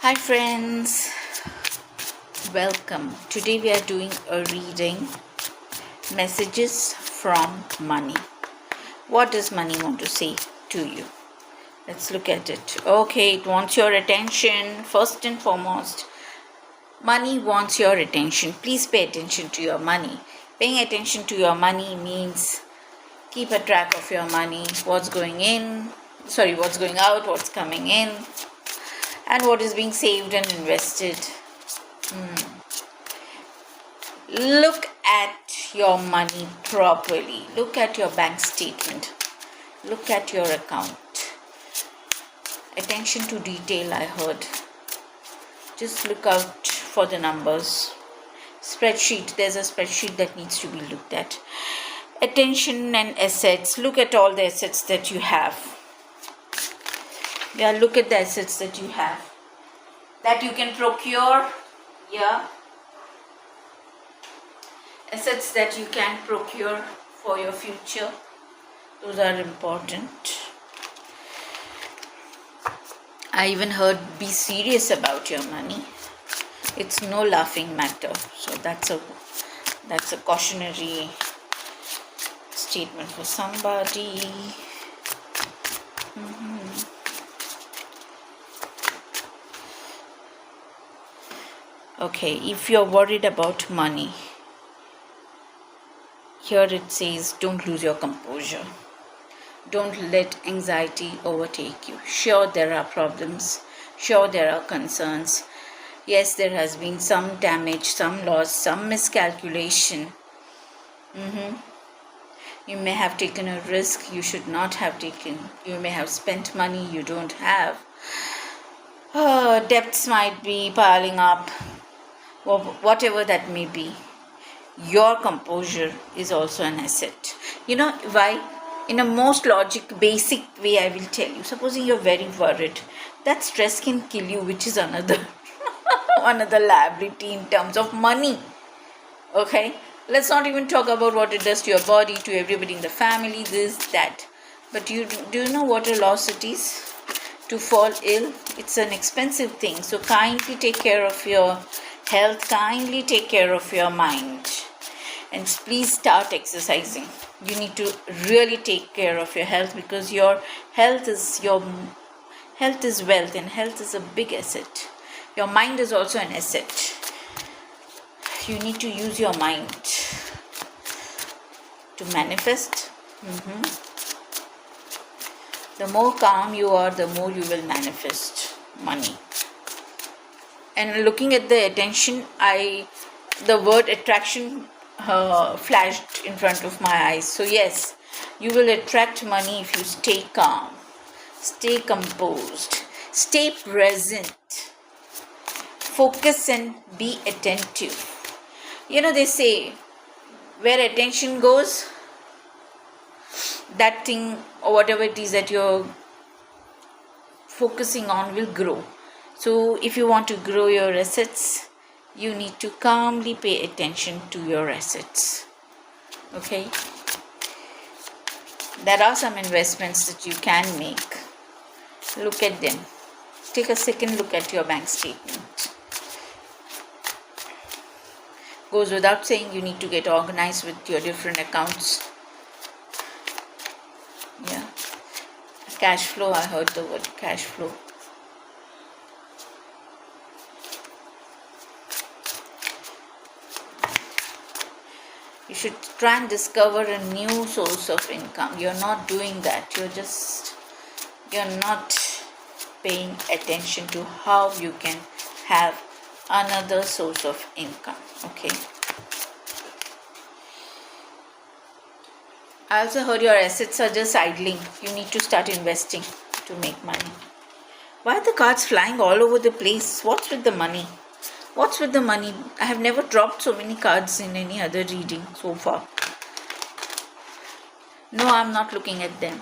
Hi friends, welcome. Today we are doing a reading, messages from money. What does money want to say to you? Let's look at it. Okay, it wants your attention. First and foremost, money wants your attention. Please pay attention to your money. Paying attention to your money means keep a track of your money, what's going out, what's coming in, and what is being saved and invested. Look at your money properly. Look at your bank statement. Look at your account. Attention to detail, I heard. Just look out for the numbers. Spreadsheet. There's a spreadsheet that needs to be looked at. Attention and assets. Look at all the assets that you have. Yeah, look at the assets that you have. That you can procure. Yeah. Assets that you can procure for your future. Those are important. I even heard be serious about your money. It's no laughing matter. So that's a cautionary statement for somebody. Okay, if you're worried about money, here it says don't lose your composure. Don't let anxiety overtake you. Sure, there are problems. Sure, there are concerns. Yes, there has been some damage, some loss, some miscalculation. You may have taken a risk you should not have taken. You may have spent money you don't have. Debts might be piling up. Or whatever that may be. Your composure is also an asset. You know why? In a most basic way, I will tell you. Supposing you're very worried, that stress can kill you, which is another liability in terms of money. Okay? Let's not even talk about what it does to your body, to everybody in the family, this, that. But do you know what a loss it is? To fall ill, it's an expensive thing. So kindly take care of your health, kindly take care of your mind. And please start exercising. You need to really take care of your health because your health is wealth, and health is a big asset. Your mind is also an asset. You need to use your mind to manifest. The more calm you are, the more you will manifest money. And looking at the attention, the word attraction flashed in front of my eyes. So yes, you will attract money if you stay calm, stay composed, stay present, focus and be attentive. You know, they say where attention goes, that thing or whatever it is that you're focusing on will grow. So if you want to grow your assets, you need to calmly pay attention to your assets. Okay? There are some investments that you can make. Look at them. Take a second look at your bank statement. Goes without saying, you need to get organized with your different accounts. Yeah. Cash flow, I heard the word cash flow. You should try and discover a new source of income. You're not doing that. You're not paying attention to how you can have another source of income. Okay. I also heard your assets are just idling. You need to start investing to make money. Why are the cards flying all over the place? What's with the money? What's with the money? I have never dropped so many cards in any other reading so far. No, I'm not looking at them.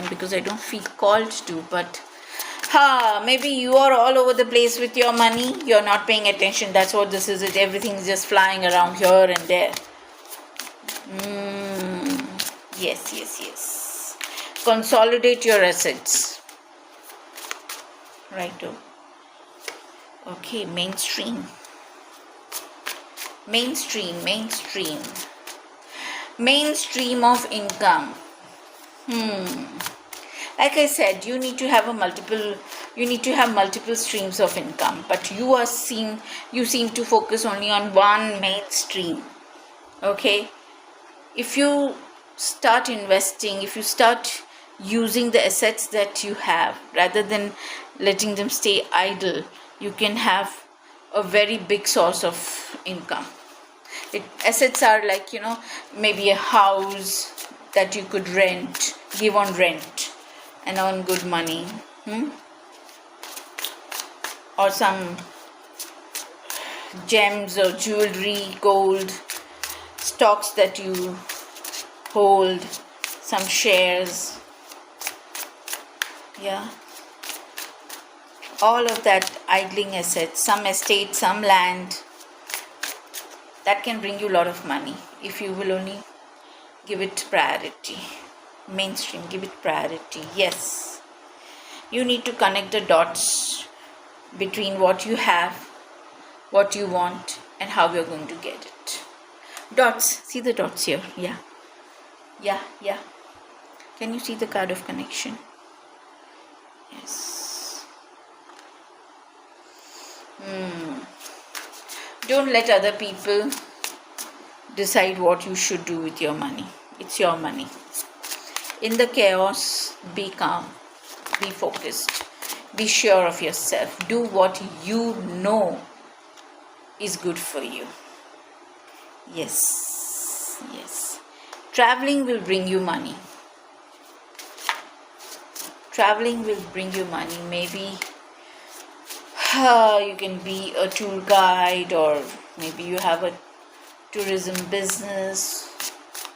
Because I don't feel called to. But maybe you are all over the place with your money. You're not paying attention. That's what this is. Everything's just flying around here and there. Yes. Consolidate your assets. Righto. Okay, mainstream. Mainstream of income. Like I said, you need to have multiple streams of income, but you seem to focus only on one mainstream. Okay, if you start investing, if you start using the assets that you have rather than letting them stay idle, you can have a very big source of income. Assets are like, maybe a house that you could give on rent and earn good money, or some gems or jewelry, gold, stocks that you hold, some shares, all of that idling assets, some estate, some land, that can bring you a lot of money if you will only give it priority. Mainstream, give it priority. Yes, you need to connect the dots between what you have, what you want, and how you're going to get it. Dots, see the dots here? Yeah. Can you see the card of connection? Yes. Don't let other people decide what you should do with your money. It's your money. In the chaos, be calm, be focused, be sure of yourself. Do what you know is good for you. Yes. Traveling will bring you money. Maybe you can be a tour guide, or maybe you have a tourism business.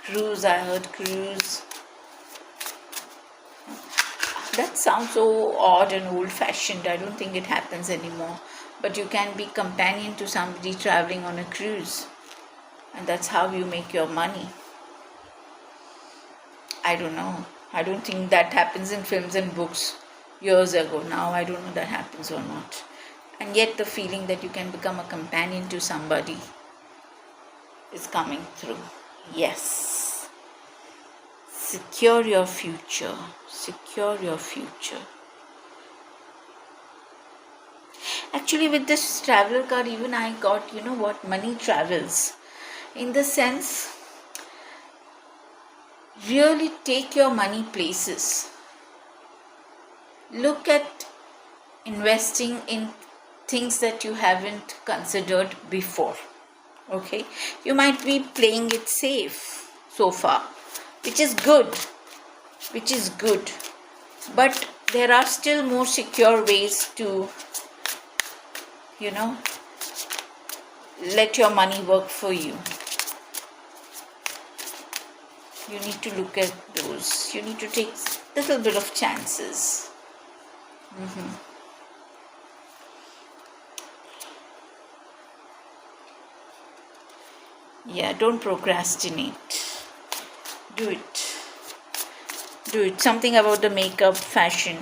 Cruise, I heard cruise. That sounds so odd and old-fashioned. I don't think it happens anymore. But you can be companion to somebody traveling on a cruise. And that's how you make your money. I don't know. I don't think that happens in films and books years ago. Now I don't know that happens or not. And yet the feeling that you can become a companion to somebody is coming through. Yes. Secure your future. Actually, with this traveler card, even I got, money travels. In the sense, really take your money places. Look at investing in things that you haven't considered before. Okay, you might be playing it safe so far, which is good, but there are still more secure ways to let your money work for you. You need to look at those. You need to take a little bit of chances. Yeah, don't procrastinate. Do it. Something about the makeup, fashion.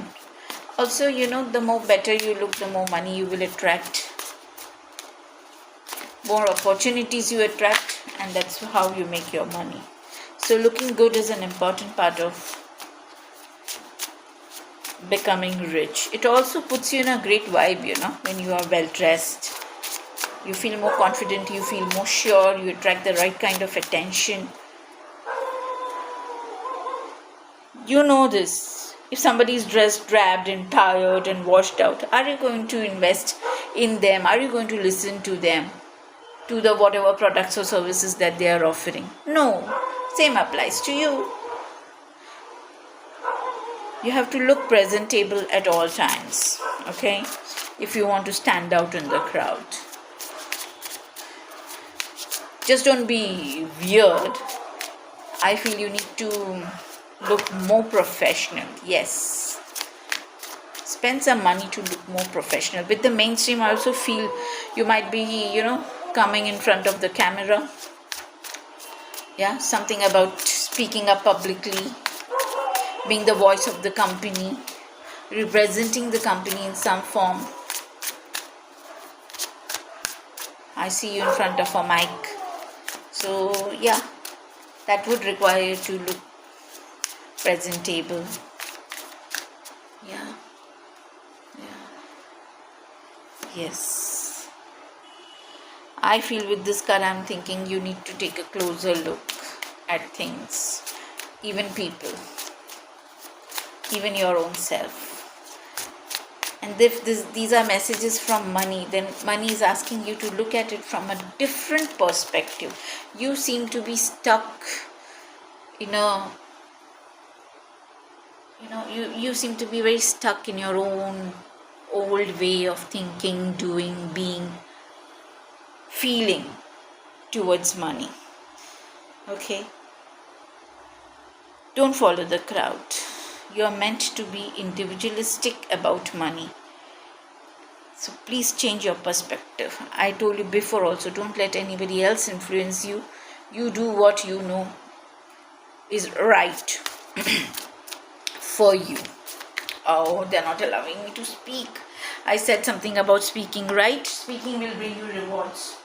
Also, the more better you look, the more money you will attract. More opportunities you attract, and that's how you make your money. So looking good is an important part of becoming rich. It also puts you in a great vibe, when you are well dressed. You feel more confident, you feel more sure, you attract the right kind of attention. You know this. If somebody is dressed, drabbed and tired and washed out, are you going to invest in them? Are you going to listen to them? To the whatever products or services that they are offering? No. Same applies to you. You have to look presentable at all times, okay? If you want to stand out in the crowd. Just don't be weird. I feel you need to look more professional. Yes. Spend some money to look more professional. With the mainstream, I also feel you might be, coming in front of the camera. Yeah, something about speaking up publicly, being the voice of the company, representing the company in some form. I see you in front of a mic. So yeah, that would require you to look presentable. Yeah. Yes. I feel with this card I'm thinking you need to take a closer look at things, even people, even your own self. And if these are messages from money, then money is asking you to look at it from a different perspective. You seem to be stuck in a, you seem to be very stuck in your own old way of thinking, doing, being, feeling towards money. Okay? Don't follow the crowd. You are meant to be individualistic about money. So please change your perspective. I told you before also, don't let anybody else influence you. You do what you know is right for you. Oh, they're not allowing me to speak. I said something about speaking right. Speaking will bring you rewards.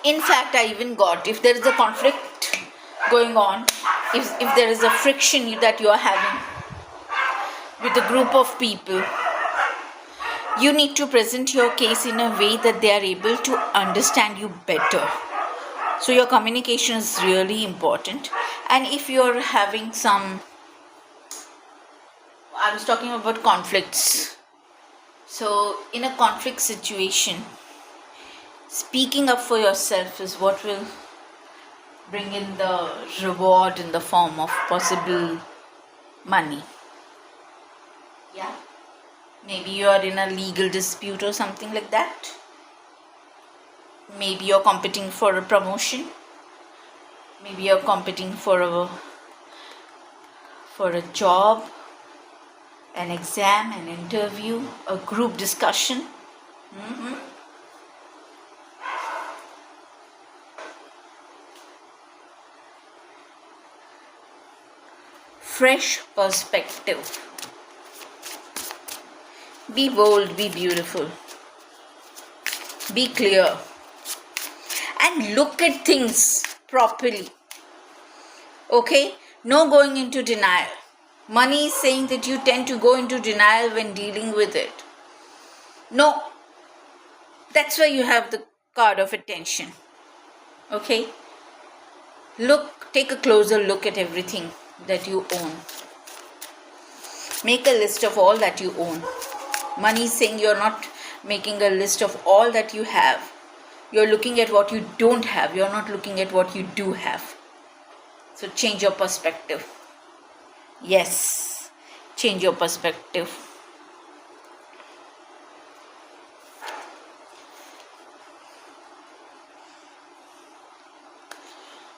In fact, I even got, if there is a conflict going on, if there is a friction that you are having with a group of people, you need to present your case in a way that they are able to understand you better. So your communication is really important. And if you're having some, I was talking about conflicts. So in a conflict situation, speaking up for yourself is what will bring in the reward in the form of possible money. Yeah. Maybe you are in a legal dispute or something like that. Maybe you're competing for a promotion. Maybe you're competing for a job, an exam, an interview, a group discussion. Fresh perspective. Be bold, be beautiful, be clear, and look at things properly. Okay? No going into denial. Money is saying that you tend to go into denial when dealing with it. No. That's why you have the card of attention. Okay? Take a closer look at everything that you own. Make a list of all that you own. Money is saying you're not making a list of all that you have. You're looking at what you don't have. You're not looking at what you do have. So change your perspective. Yes, change your perspective.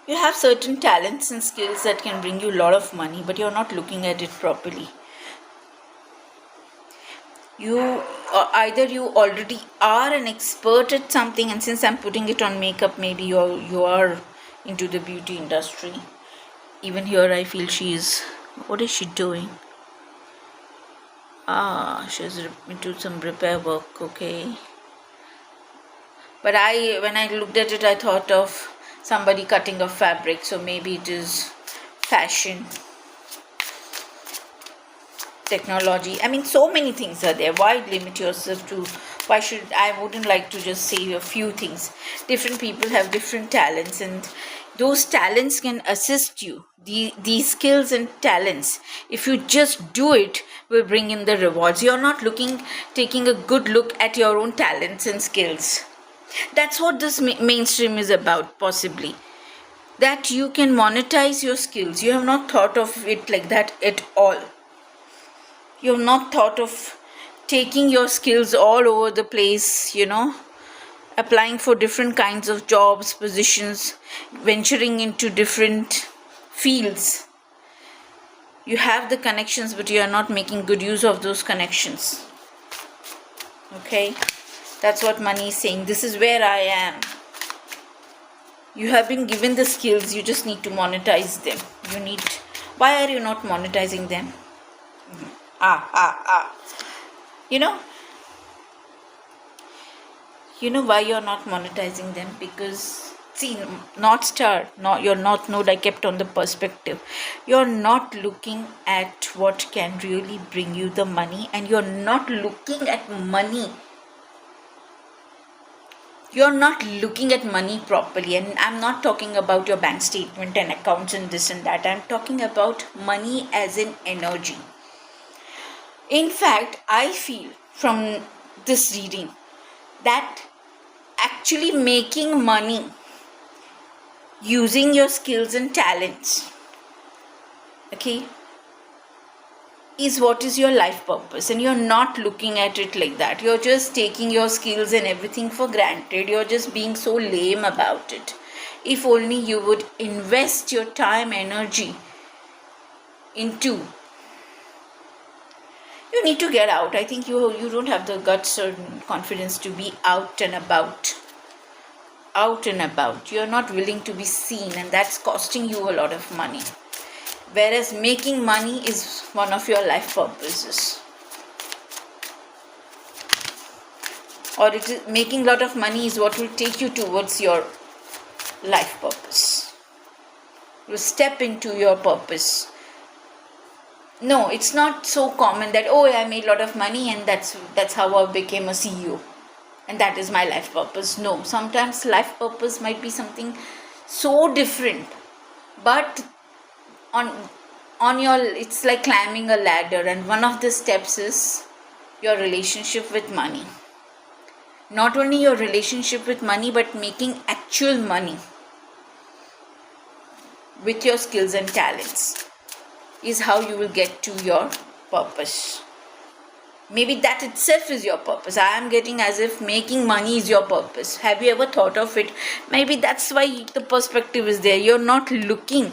You have certain talents and skills that can bring you a lot of money, but you're not looking at it properly. Either you already are an expert at something, and since I'm putting it on makeup, maybe you are into the beauty industry. Even here I feel what is she doing? She's into some repair work. Okay, but when I looked at it, I thought of somebody cutting a fabric, so maybe it is fashion, technology. I mean, so many things are there. Why limit yourself to, I wouldn't like to just say a few things. Different people have different talents, and those talents can assist you. These skills and talents, if you just do it, will bring in the rewards. You're not taking a good look at your own talents and skills. That's what this mainstream is about, possibly. That you can monetize your skills. You have not thought of it like that at all. You have not thought of taking your skills all over the place, applying for different kinds of jobs, positions, venturing into different fields. You have the connections, but you are not making good use of those connections. Okay? That's what money is saying. This is where I am. You have been given the skills, you just need to monetize them. Why are you not monetizing them? You know why you're not monetizing them? Because see, North Star, your North Node, I kept on the perspective. You're not looking at what can really bring you the money, and you're not looking at money. You're not looking at money properly, and I'm not talking about your bank statement and accounts and this and that. I'm talking about money as an energy. In fact, I feel from this reading that actually making money using your skills and talents, okay, is what is your life purpose, and you're not looking at it like that. You're just taking your skills and everything for granted. You're just being so lame about it. If only you would invest your time, energy into, you need to get out. I think you don't have the guts or confidence to be out and about. You're not willing to be seen, and that's costing you a lot of money. Whereas making money is one of your life purposes. Or making a lot of money is what will take you towards your life purpose. You step into your purpose. No, it's not so common that, I made a lot of money and that's how I became a CEO. And that is my life purpose. No, sometimes life purpose might be something so different. But it's like climbing a ladder, and one of the steps is your relationship with money. Not only your relationship with money, but making actual money with your skills and talents is how you will get to your purpose. Maybe that itself is your purpose. I am getting as if making money is your purpose. Have you ever thought of it? Maybe that's why the perspective is there. You're not looking.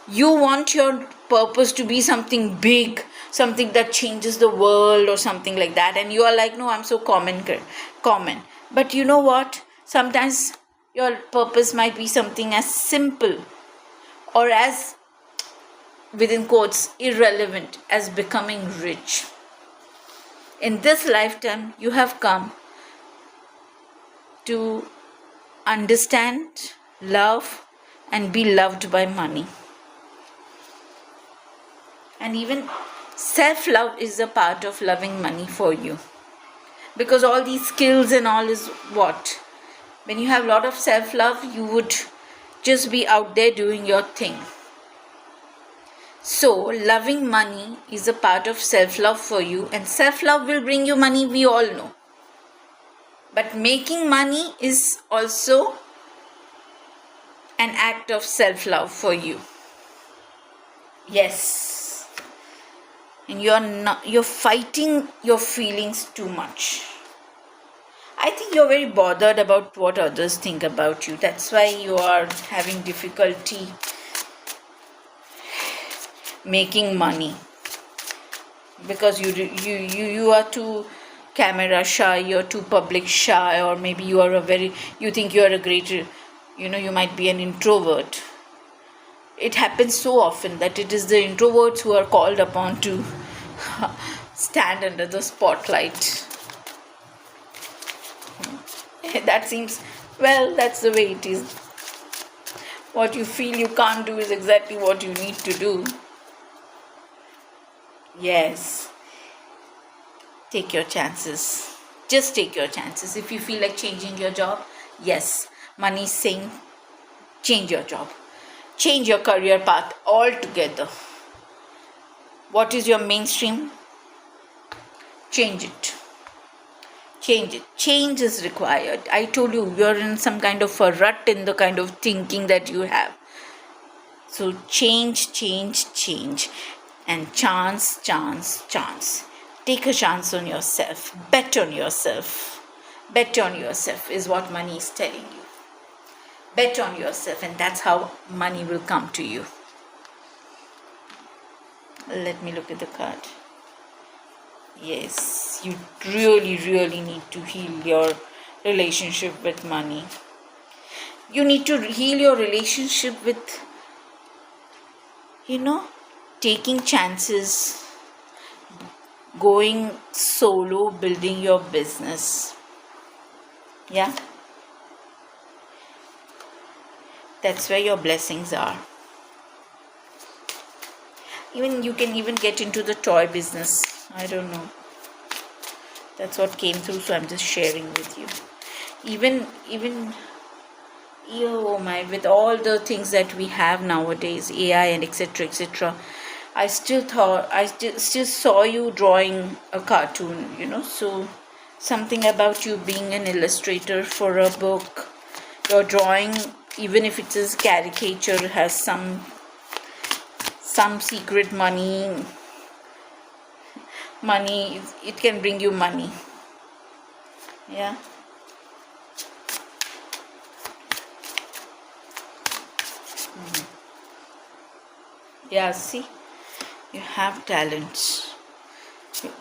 You want your purpose to be something big, something that changes the world or something like that. And you are like, no, I'm so common. But you know what? Sometimes your purpose might be something as simple or as, within quotes, irrelevant as becoming rich. In this lifetime, you have come to understand, love, and be loved by money. And even self-love is a part of loving money for you. Because all these skills and all is what? When you have a lot of self-love, you would just be out there doing your thing. So, loving money is a part of self-love for you, and self-love will bring you money, we all know. But making money is also an act of self-love for you. Yes. And you're fighting your feelings too much. I think you're very bothered about what others think about you. That's why you are having difficulty making money, because you are too camera shy, you're too public shy, or maybe you think you are a great, you might be an introvert. It happens so often that it is the introverts who are called upon to stand under the spotlight. That seems, that's the way it is. What you feel you can't do is exactly what you need to do. Yes. Take your chances. Just take your chances. If you feel like changing your job, yes, money is saying change your job. Change your career path altogether. What is your mainstream? Change it. Change is required. I told you, you're in some kind of a rut in the kind of thinking that you have. So change. And chance. Take a chance on yourself. Bet on yourself. Bet on yourself is what money is telling you. Bet on yourself, and that's how money will come to you. Let me look at the card. Yes. you really need to heal your relationship with money. You need to heal your relationship with, taking chances, going solo, building your business. Yeah, that's where your blessings are. Even you can even get into the toy business. I don't know. That's what came through, so I'm just sharing with you. Even oh my, with all the things that we have nowadays, AI and etc., I still saw you drawing a cartoon, so something about you being an illustrator for a book. Your drawing, even if it is caricature, has some secret money, it can bring you money. Yeah. Yeah, see, you have talents.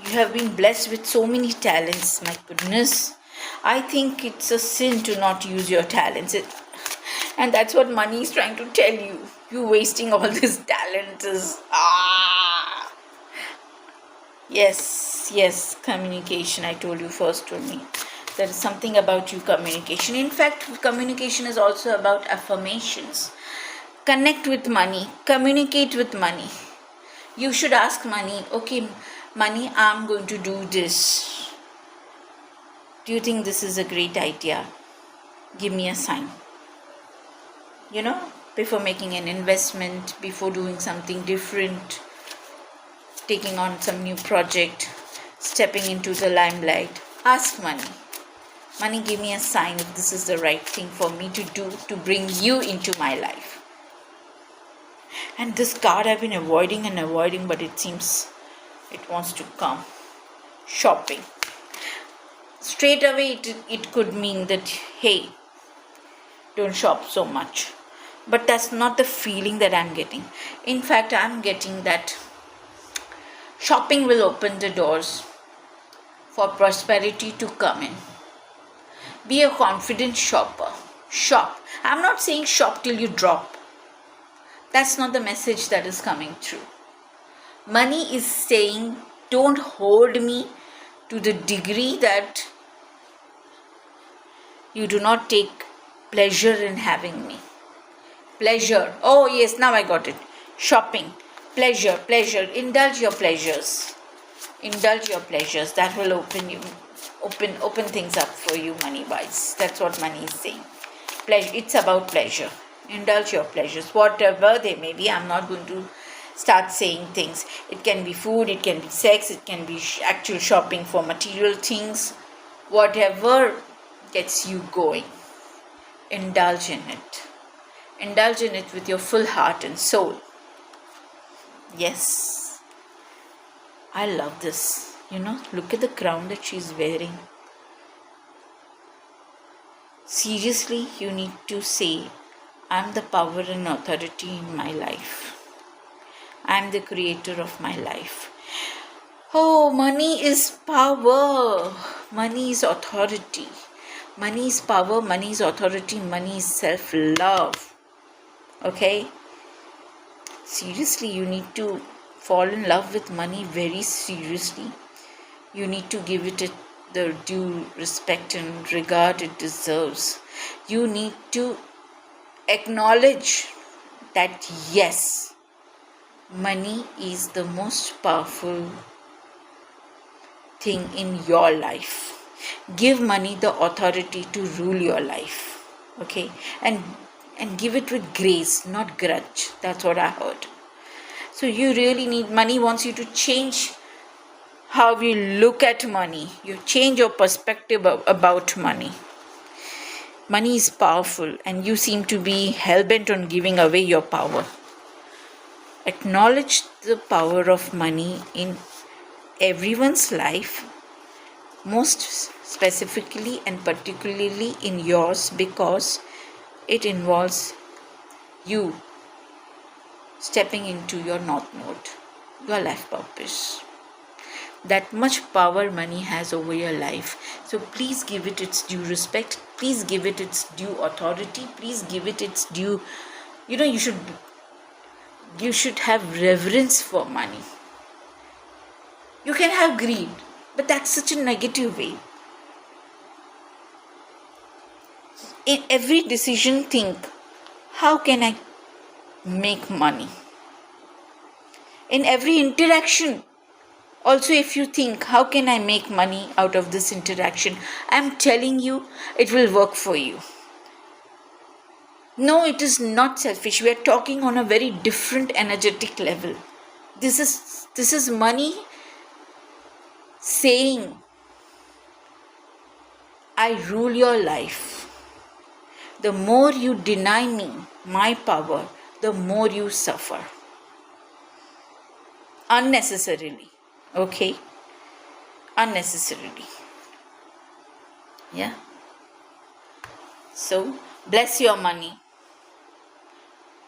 You have been blessed with so many talents. My goodness, I think it's a sin to not use your talents. And that's what money is trying to tell you. You wasting all this talent is Yes, communication. I told you first only. There is something about you, communication. In fact, communication is also about affirmations. Connect with money, communicate with money. You should ask money, okay, money, I'm going to do this. Do you think this is a great idea? Give me a sign. Before making an investment, before doing something different, taking on some new project, stepping into the limelight, ask money. Money, give me a sign if this is the right thing for me to do to bring you into my life. And this card I've been avoiding, but it seems it wants to come. Shopping. Straight away it could mean that, hey, don't shop so much. But that's not the feeling that I'm getting. In fact, I'm getting that shopping will open the doors for prosperity to come in. Be a confident shopper. Shop. I'm not saying shop till you drop. That's not the message that is coming through. Money is saying, don't hold me to the degree that you do not take pleasure in having me. Pleasure. Oh yes, now I got it. Shopping. Pleasure. Indulge your pleasures. That will open things up for you money wise. That's what money is saying. Pleasure. It's about pleasure. Indulge your pleasures, whatever they may be. I'm not going to start saying things. It can be food, it can be sex, it can be actual shopping for material things. Whatever gets you going, indulge in it. Indulge in it with your full heart and soul. Yes. I love this. Look at the crown that she's wearing. Seriously, you need to say, I'm the power and authority in my life. I'm the creator of my life. Oh, money is power. Money is authority. Money is power. Money is authority. Money is self-love. Okay? Seriously, you need to fall in love with money very seriously. You need to give it the due respect and regard it deserves. You need to acknowledge that yes, money is the most powerful thing in your life. Give money the authority to rule your life. Okay? And give it with grace, not grudge. That's what I heard. So you really need, money wants you to change how you look at money. You change your perspective about money. Money is powerful and you seem to be hell-bent on giving away your power. Acknowledge the power of money in everyone's life, most specifically and particularly in yours, because it involves you stepping into your North Node, your life purpose. That much power money has over your life. So please give it its due respect. Please give it its due authority. Please give it its due, you should have reverence for money. You can have greed, but that's such a negative way. In every decision, think, how can I make money? In every interaction, also, if you think, how can I make money out of this interaction? I'm telling you, it will work for you. No, it is not selfish. We are talking on a very different energetic level. This is money saying, I rule your life. The more you deny me my power, the more you suffer. Unnecessarily. Okay? Unnecessarily. Yeah? So, bless your money.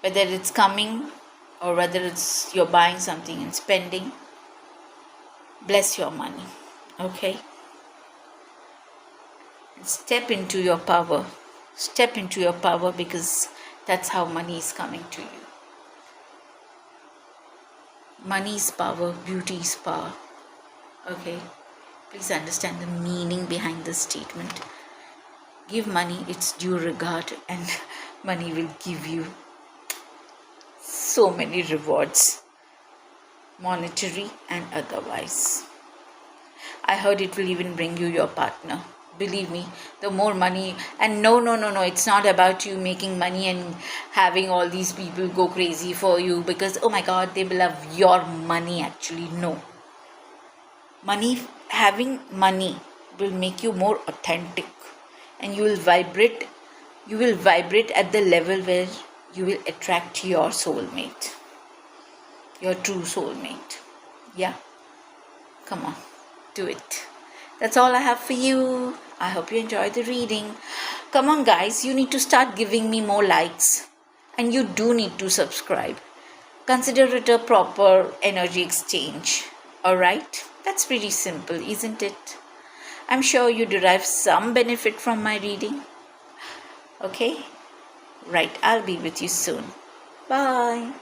Whether it's coming or whether it's you're buying something and spending, bless your money. Okay? Step into your power. Step into your power, because that's how money is coming to you. Money is power, beauty is power. Okay? Please understand the meaning behind this statement. Give money its due regard, and money will give you so many rewards, monetary and otherwise. I heard it will even bring you your partner. Believe me, the more money, and no, it's not about you making money and having all these people go crazy for you because, oh my God, they will have your money. Actually, no. Having money will make you more authentic, and you will vibrate at the level where you will attract your soulmate, your true soulmate. Yeah, come on, do it. That's all I have for you. I hope you enjoyed the reading. Come on, guys, you need to start giving me more likes, and you do need to subscribe. Consider it a proper energy exchange. Alright? That's pretty simple, isn't it? I'm sure you derive some benefit from my reading. Okay? Right, I'll be with you soon. Bye.